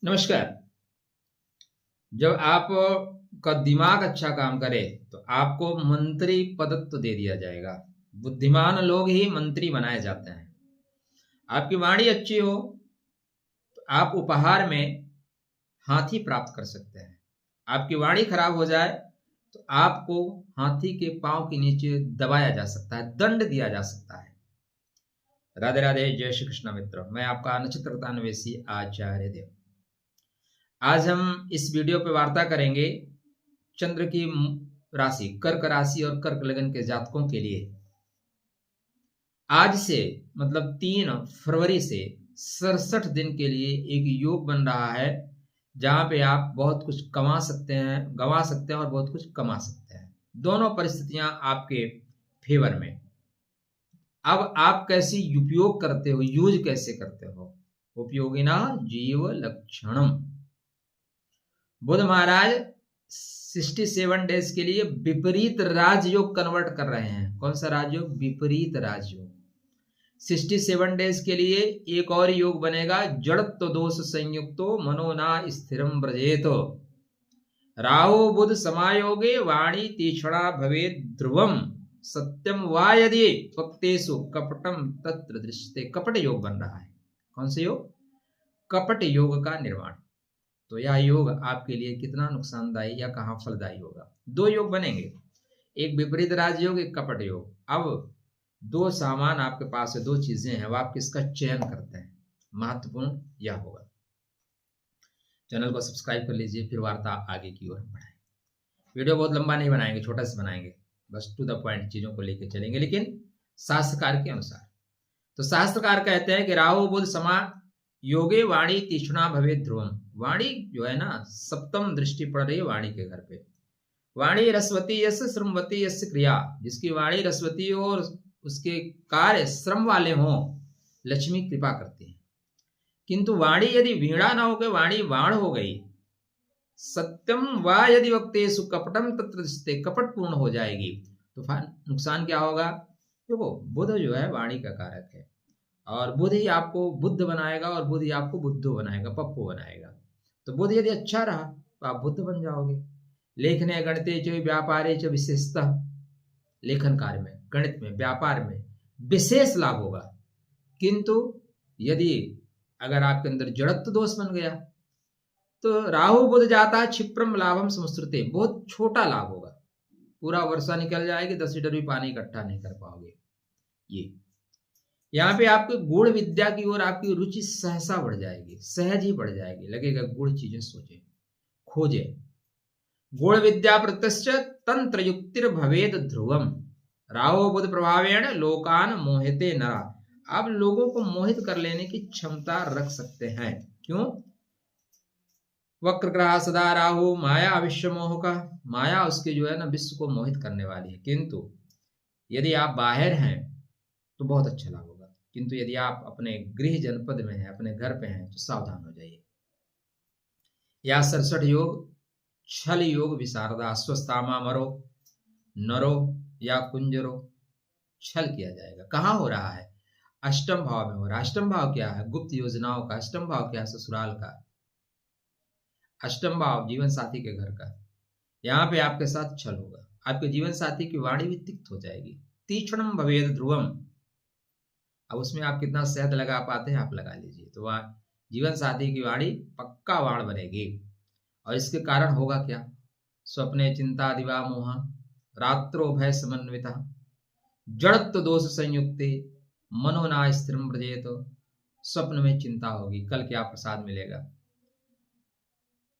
नमस्कार। जब आपका दिमाग अच्छा काम करे तो आपको मंत्री पदत्व दे दिया जाएगा। बुद्धिमान लोग ही मंत्री बनाए जाते हैं। आपकी वाणी अच्छी हो तो आप उपहार में हाथी प्राप्त कर सकते हैं। आपकी वाणी खराब हो जाए तो आपको हाथी के पांव के नीचे दबाया जा सकता है, दंड दिया जा सकता है। राधे राधे, जय श्री कृष्ण मित्र। मैं आपका नक्षत्रतान्वेषी आचार्य देव। आज हम इस वीडियो पे वार्ता करेंगे चंद्र की राशि कर्क राशि और कर्क लगन के जातकों के लिए आज से मतलब 3 फरवरी से 67 दिन के लिए एक योग बन रहा है, जहां पे आप बहुत कुछ कमा सकते हैं, गंवा सकते हैं और बहुत कुछ कमा सकते हैं। दोनों परिस्थितियां आपके फेवर में। अब आप कैसे उपयोग करते हो, यूज कैसे करते हो। उपयोगिना जीव लक्षणम। बुध महाराज 67 डेज के लिए विपरीत राजयोग कन्वर्ट कर रहे हैं। कौन सा राजयोग? विपरीत राजयोग। 67 डेज के लिए एक और योग बनेगा, जड़त्व दोष संयुक्तो मनोना स्थिरम व्रजेतो। राहु बुध समायोगे वाणी तीक्ष्णा भवेत् ध्रुवम सत्यम वा यदि वक्तेषु कपटम तत्र दृश्यते। कपट योग बन रहा है। कौन से योग? कपट योग का निर्माण। तो यह योग आपके लिए कितना नुकसानदायी या कहाँ फलदायी होगा। 2 योग बनेंगे, एक विपरीत राजयोग, एक कपट योग। अब 2 सामान आपके पास है, 2 चीजें हैं, अब आप किसका चयन करते हैं, महत्वपूर्ण यह होगा। चैनल को सब्सक्राइब कर लीजिए, फिर वार्ता आगे की ओर बढ़ाएं। वीडियो बहुत लंबा नहीं बनाएंगे, छोटा सा बनाएंगे, बस टू द पॉइंट चीजों को लेकर चलेंगे, लेकिन शास्त्रकार के अनुसार। तो शास्त्रकार कहते हैं कि राहु बुध समा योगे वाणी तीक्ष्णा भवे ध्रुवम। वाणी जो है ना, सप्तम दृष्टि पड़ रही है वाणी के घर पे। वाणी रसवती यस श्रमवती यस क्रिया। जिसकी वाणी रसवती हो और उसके कार्य श्रम वाले हों, लक्ष्मी कृपा करती है। किंतु वाणी यदि वीणा ना हो गई, वाणी वाण हो गई, सत्यम वा यदि वक्तेषु कपटम तत्र दृश्यते, कपट पूर्ण हो जाएगी, तो नुकसान क्या होगा? देखो, बुध जो है वाणी का कारक है, और बुध ही आपको बुद्ध बनाएगा और बुध ही आपको बुद्धू बनाएगा, पप्पू बनाएगा। तो बुध यदि अच्छा रहा तो आप बुद्ध बन जाओगे। लेखने गणिते च व्यापारे च विशेषतः। लेखन कार्य में, गणित में, व्यापार में विशेष लाभ होगा। किंतु यदि अगर आपके अंदर जड़त्व दोष बन गया तो राहु बुध जाता क्षिप्रम लाभम समश्रुते, बहुत छोटा लाभ होगा। पूरा वर्षा निकल जाएगी, 10 लीटर भी पानी इकट्ठा नहीं कर पाओगे। ये यहाँ पे आपको गुण विद्या की ओर आपकी रुचि सहसा बढ़ जाएगी, सहज ही बढ़ जाएगी। लगेगा गुण चीजें सोचे, खोजे। गुण विद्या प्रत्यक्ष तंत्र युक्तिर भवेद ध्रुवम। राहु बुध प्रभावेण लोकान मोहिते नरा। आप लोगों को मोहित कर लेने की क्षमता रख सकते हैं। क्यों? वक्र ग्रह सदा राहु माया विश्व मोह का। माया उसके जो है ना, विश्व को मोहित करने वाली है। किंतु यदि आप बाहर हैं तो बहुत अच्छा लाभ होगा, किंतु यदि आप अपने गृह जनपद में हैं, अपने घर पे हैं, तो सावधान हो जाइए। या 67 योग छल योग विशारदा। स्वस्थामा मरो नरो या कुंजरो। छल किया जाएगा। कहाँ हो रहा है? अष्टम भाव में हो रहा है। अष्टम भाव क्या है? गुप्त योजनाओं का। अष्टम भाव क्या है? ससुराल का। अष्टम भाव जीवन साथी के घर का। यहाँ पे आपके साथ छल होगा। आपके जीवन साथी की वाणी भी तिक्त हो जाएगी। तीक्ष्णम भवेद ध्रुवम। अब उसमें आप कितना शहद लगा पाते हैं, आप लगा लीजिए, तो वह जीवन साथी की वाणी पक्का वाण बनेगी। और इसके कारण होगा क्या? स्वप्ने चिंता दिवा मोहा रात्रो भय समन्विता जड़त्व दोष संयुक्ते मनोना स्थिरम व्रजेत। स्वप्न में चिंता होगी, कल क्या प्रसाद मिलेगा।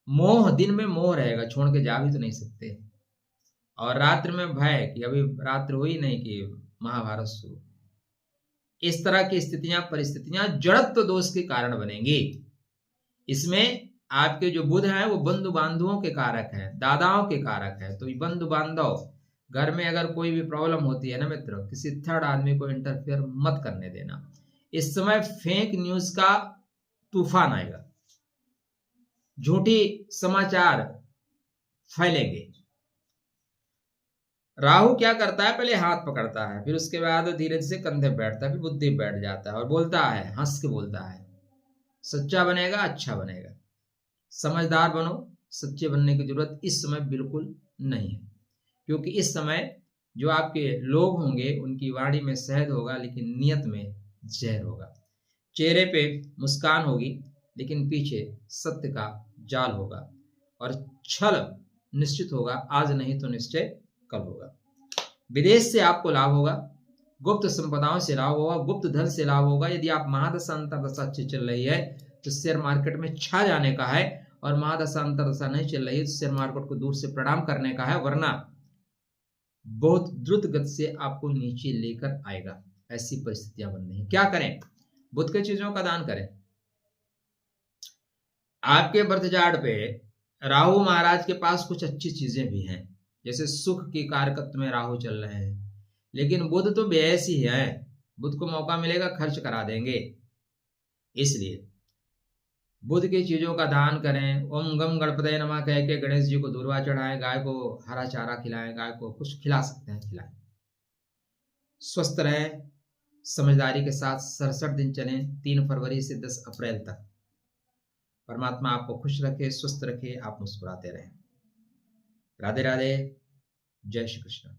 मोह, दिन में मोह रहेगा, छोड़ के जा भी तो नहीं सकते। और रात्रि में भय कि अभी रात्रि हुई नहीं कि महाभारत शुरू। इस तरह की स्थितियां, परिस्थितियां जड़त्व दोष के कारण बनेंगी। इसमें आपके जो बुध हैं वो बंधु बांधवों के कारक हैं, दादाओं के कारक हैं। तो बंधु बांधव घर में अगर कोई भी प्रॉब्लम होती है ना मित्र, किसी थर्ड आदमी को इंटरफेयर मत करने देना। इस समय फेक न्यूज का तूफान आएगा, झूठी समाचार फैलेंगे। राहु क्या करता है? पहले हाथ पकड़ता है, फिर उसके बाद धीरे से कंधे बैठता है, फिर बुद्धि बैठ जाता है और बोलता है, हंस के बोलता है, सच्चा बनेगा, अच्छा बनेगा। समझदार बनो, सच्चे बनने की जरूरत इस समय बिल्कुल नहीं है, क्योंकि इस समय जो आपके लोग होंगे उनकी वाणी में शहद होगा लेकिन नियत में जहर होगा। चेहरे पे मुस्कान होगी लेकिन पीछे सत्य का जाल होगा, और छल निश्चित होगा, आज नहीं तो निश्चय कल होगा। विदेश से आपको लाभ होगा, गुप्त संपदाओं से लाभ होगा, गुप्त धन से लाभ होगा। यदि आप महादशा अंतरदशा अच्छी चल रही है तो शेयर मार्केट में छा जाने का है, और महादशा अंतरदशा नहीं चल रही है तो शेयर मार्केट को दूर से प्रणाम करने का है, वरना बहुत द्रुत गति से आपको नीचे लेकर आएगा। ऐसी परिस्थितियां बन रही हैं। क्या करें? बुध के चीजों का दान करें। आपके बर्थ चार्ट पे राहु महाराज के पास कुछ अच्छी चीजें भी हैं, जैसे सुख की कारकत्व में राहु चल रहे हैं, लेकिन बुध तो बेऐस ही है, बुध को मौका मिलेगा खर्च करा देंगे। इसलिए बुध की चीजों का दान करें। ओम गम गणपतये नमः कह के गणेश जी को दूर्वा चढ़ाएं, गाय को हरा चारा खिलाएं, गाय को कुछ खिला सकते हैं खिलाएं। स्वस्थ रहें, समझदारी के साथ 67 दिन चलें, 3 फरवरी से 10 अप्रैल तक। परमात्मा आपको खुश रखे, स्वस्थ रखे, आप मुस्कुराते रहें। राधे राधे, जय श्री कृष्ण।